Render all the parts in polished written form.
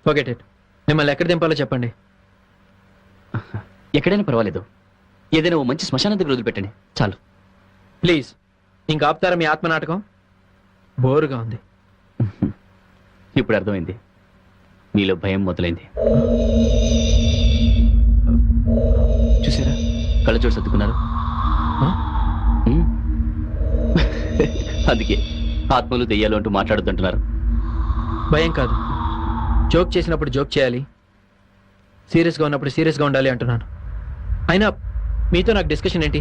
Forget it. మిమ్మల్ని ఎక్కడ దింపాలో చెప్పండి. ఎక్కడైనా పర్వాలేదు, ఏదైనా ఓ మంచి శ్మశానం దగ్గర వదిలిపెట్టండి చాలు. ప్లీజ్, ఇంకా ఆపుతారా మీ ఆత్మ నాటకం? బోరుగా ఉంది. ఇప్పుడు అర్థమైంది, మీలో భయం మొదలైంది. చూసారా, కళ్ళ చోటు సర్దుకున్నారు. అందుకే ఆత్మలు దెయ్యాలు అంటూ మాట్లాడొద్దంటున్నారు. భయం కాదు, జోక్ చేసినప్పుడు జోక్ చేయాలి, సీరియస్గా ఉన్నప్పుడు సీరియస్గా ఉండాలి అంటున్నాను. అయినా మీతో నాకు డిస్కషన్ ఏంటి?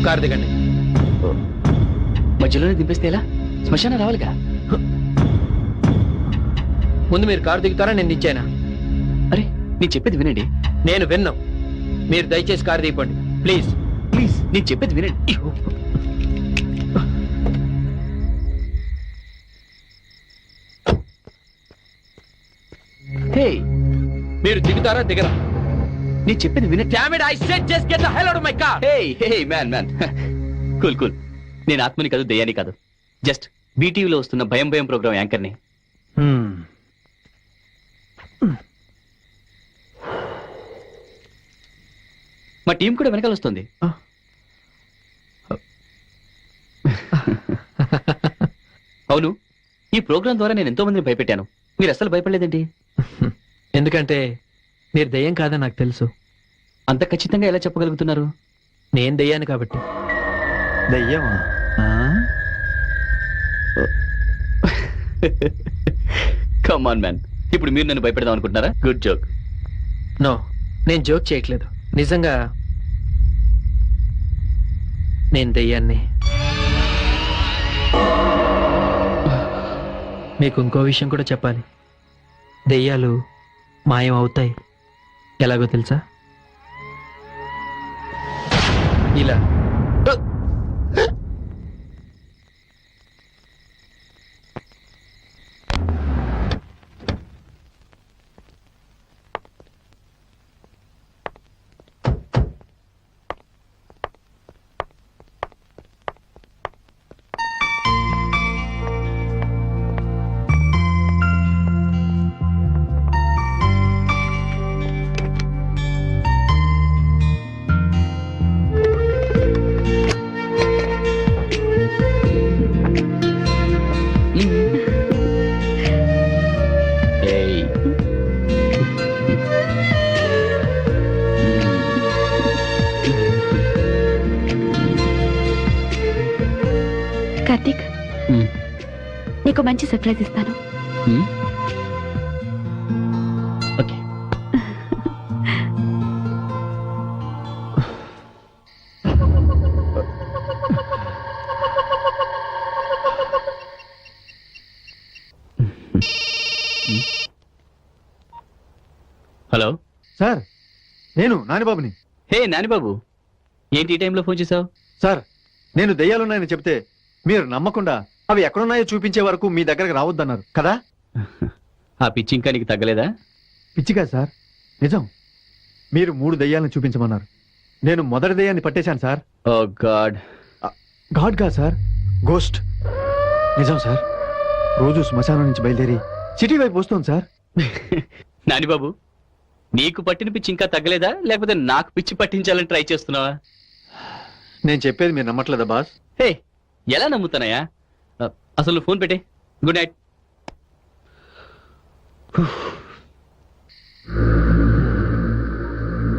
కారు దిగండి. మధ్యలోనే దింపేస్తే ఎలా? శ్మశానం రావాలిగా. ముందు మీరు కారు దిగుతారా, నేను దించానా? అరే, నేను చెప్పేది వినండి. నేను విన్నాం. మీరు దయచేసి కారు దిగిపోండి ప్లీజ్. ప్లీజ్, నేను చెప్పేది వినండి. హే, మీరు దిగుతారా దిగరా? నేను చెప్పేది వినండి. Damn it, I said just get the hell out of my car. Hey hey man man, cool cool. నేను ఆత్మని కాదు, దయ్యాని కాదు, జస్ట్ బీటీవీలో వస్తున్న భయం భయం ప్రోగ్రామ్ యాంకర్ని. మా టీం కూడా వెనకాల వస్తుంది. అవును, ఈ ప్రోగ్రాం ద్వారా నేను ఎంతో మందిని భయపెట్టాను, మీరు అసలు భయపడలేదేంటి? ఎందుకంటే మీరు దయ్యం కాదని నాకు తెలుసు. అంత ఖచ్చితంగా ఎలా చెప్పగలుగుతున్నారు? నేను దయ్యాను కాబట్టి. దయ్యమా? కమ్ ఆన్ మ్యాన్, ఇప్పుడు మీరు నన్ను భయపెడదాం అనుకుంటున్నారా? Good joke. నో, నేను జోక్ చేయట్లేదు, నిజంగా నేను దయ్యాన్ని. మీకు ఇంకో విషయం కూడా చెప్పాలి. దెయ్యాలు మాయం అవుతాయి. ఎలాగో తెలుసా? ఇలా. కార్తీక్, నీకు మంచి సర్ప్రైజ్ ఇస్తాను. ఓకే. హలో సార్, నేను నానిబాబుని. హే నానిబాబు, ఏంటి ఈ టైంలో ఫోన్ చేసావు? సార్, నేను దెయ్యాలున్నాయని చెప్తే మీరు నమ్మకుండా అవి ఎక్కడున్నాయో చూపించే వరకు మీ దగ్గరకు రావద్దన్నారు కదా. ఆ పిచ్చి ఇంకా నీకు తగ్గలేదా? పిచ్చిగా సార్, నిజం. మీరు 3 దెయ్యాలను చూపించమన్నారు. నేను మొదటి దెయ్యాన్ని పట్టేశాను సార్. ఓ గాడ్. గాడ్ గా సార్, గోస్ట్. నిజం సార్, రోజు శ్మశానం నుంచి బయలుదేరి సిటీ వైపు వస్తుంది సార్. నానిబాబు, నీకు పట్టిన పిచ్చి ఇంకా తగ్గలేదా, లేకపోతే నాకు పిచ్చి పట్టించాలని ట్రై చేస్తున్నావా? నేను చెప్పేది మీరు నమ్మట్లేదా బాస్? హే, ఎలా నమ్ముతానయా? అసలు నువ్వు ఫోన్ పెట్టే. Good night.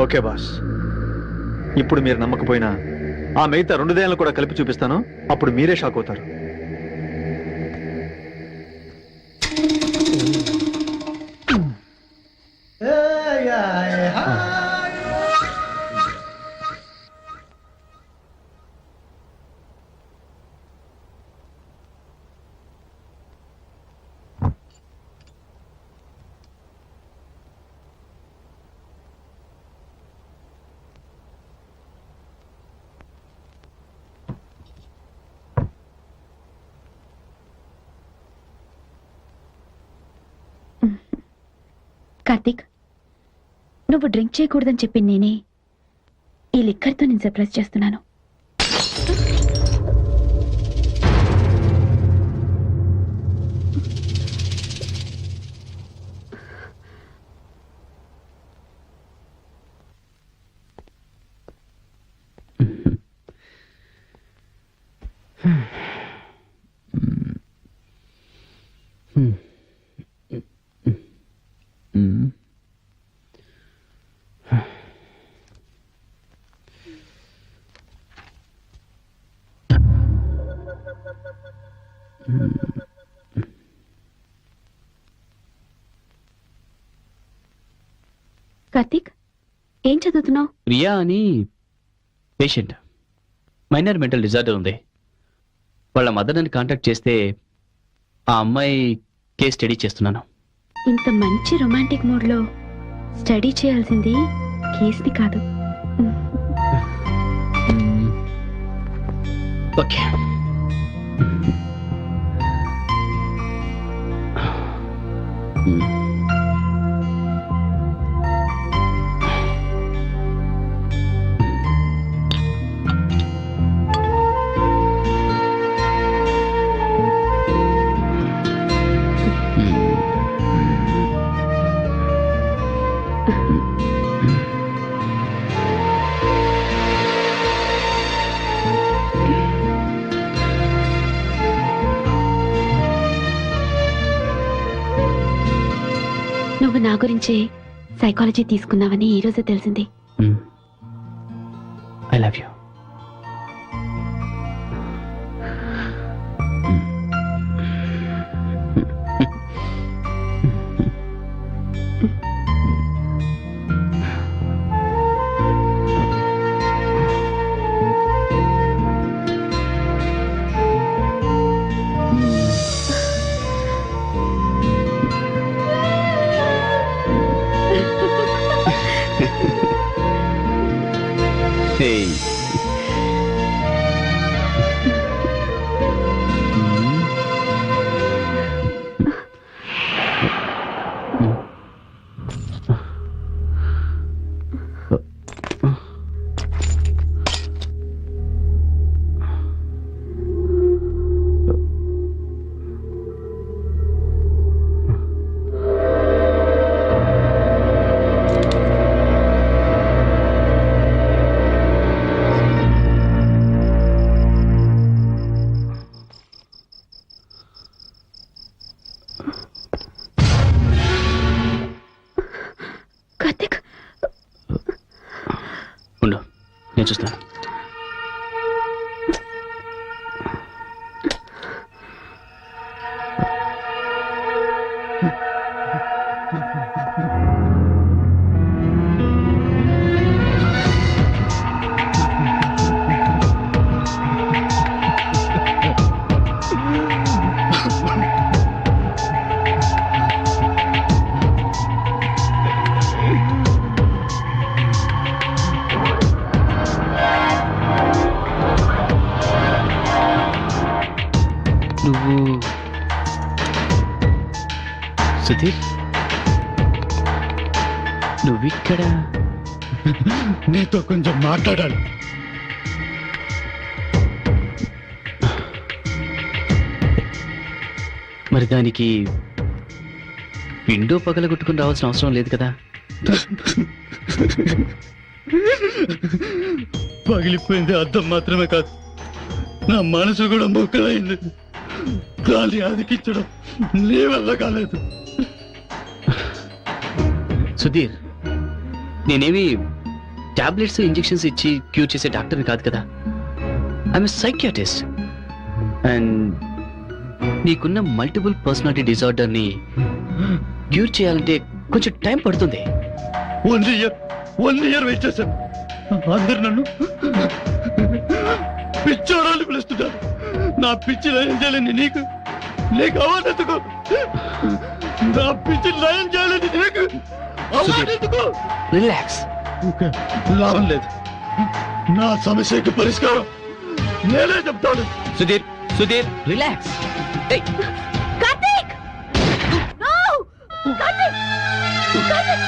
ఓకే బాస్, ఇప్పుడు మీరు నమ్మకపోయినా ఆ మిగతా 2 దెయ్యాలను కూడా కలిపి చూపిస్తాను. అప్పుడు మీరే షాక్ అవుతారు. కార్తీక్, నువ్వు డ్రింక్ చేయకూడదని చెప్పి నేనే ఈ లిక్కర్తో నేను సర్ప్రైజ్ చేస్తున్నాను. కార్తీక్, ఏం చదువుతున్నావు? ప్రియా అని పేషెంట్, మైనర్ మెంటల్ డిజార్డర్ ఉంది. వాళ్ళ మదర్ నన్ను కాంటాక్ట్ చేస్తే ఆ అమ్మాయి కేస్ స్టడీ చేస్తున్నాను. ఇంత మంచి రొమాంటిక్ మూడ్ లో స్టడీ చేయాల్సింది కేస్ని కాదు. ఓకే. నువ్వు నా గురించే సైకాలజీ తీసుకున్నావని ఈ రోజే తెలిసింది. I love you. Hey. Karthik, ఉండు, నేను చూస్తాను. నువ్వు సుధీర్, నువ్విక్కడ? నీతో కొంచెం మాట్లాడాలి. మరి దానికి విండో పగలగొట్టుకుని రావాల్సిన అవసరం లేదు కదా. పగిలిపోయింది అద్దం మాత్రమే కాదు, నా మనసు కూడా మొక్కలైంది. గాలి అదికించడం నీ వల్ల కాలేదు. సుధీర్, నేనేమి టాబ్లెట్స్ ఇంజెక్షన్స్ ఇచ్చి క్యూర్ చేసే డాక్టర్ని కాదు కదా. I'm psychiatrist. అండ్ నీకున్న మల్టిపుల్ పర్సనాలిటీ డిజార్డర్ని క్యూర్ చేయాలంటే కొంచెం టైం పడుతుంది. 1 ఇయర్ వెయిట్ చేశాను. అందరు నన్ను పిచ్చోరాలు పిలుస్తున్నారు. నా పిచ్చి లయం చేయాలని నీకు అవార్డెందుకు? నా పిచ్చి లయం చేయాలని నీకు అవార్డెందుకు? రిలాక్స్. లాభం లేదు. నా సమస్యకి పరిష్కారం నేనే చెప్తాను. సుధీర్, సుధీర్, రిలాక్స్. కార్తీక్! No! కార్తీక్! కార్తీక్!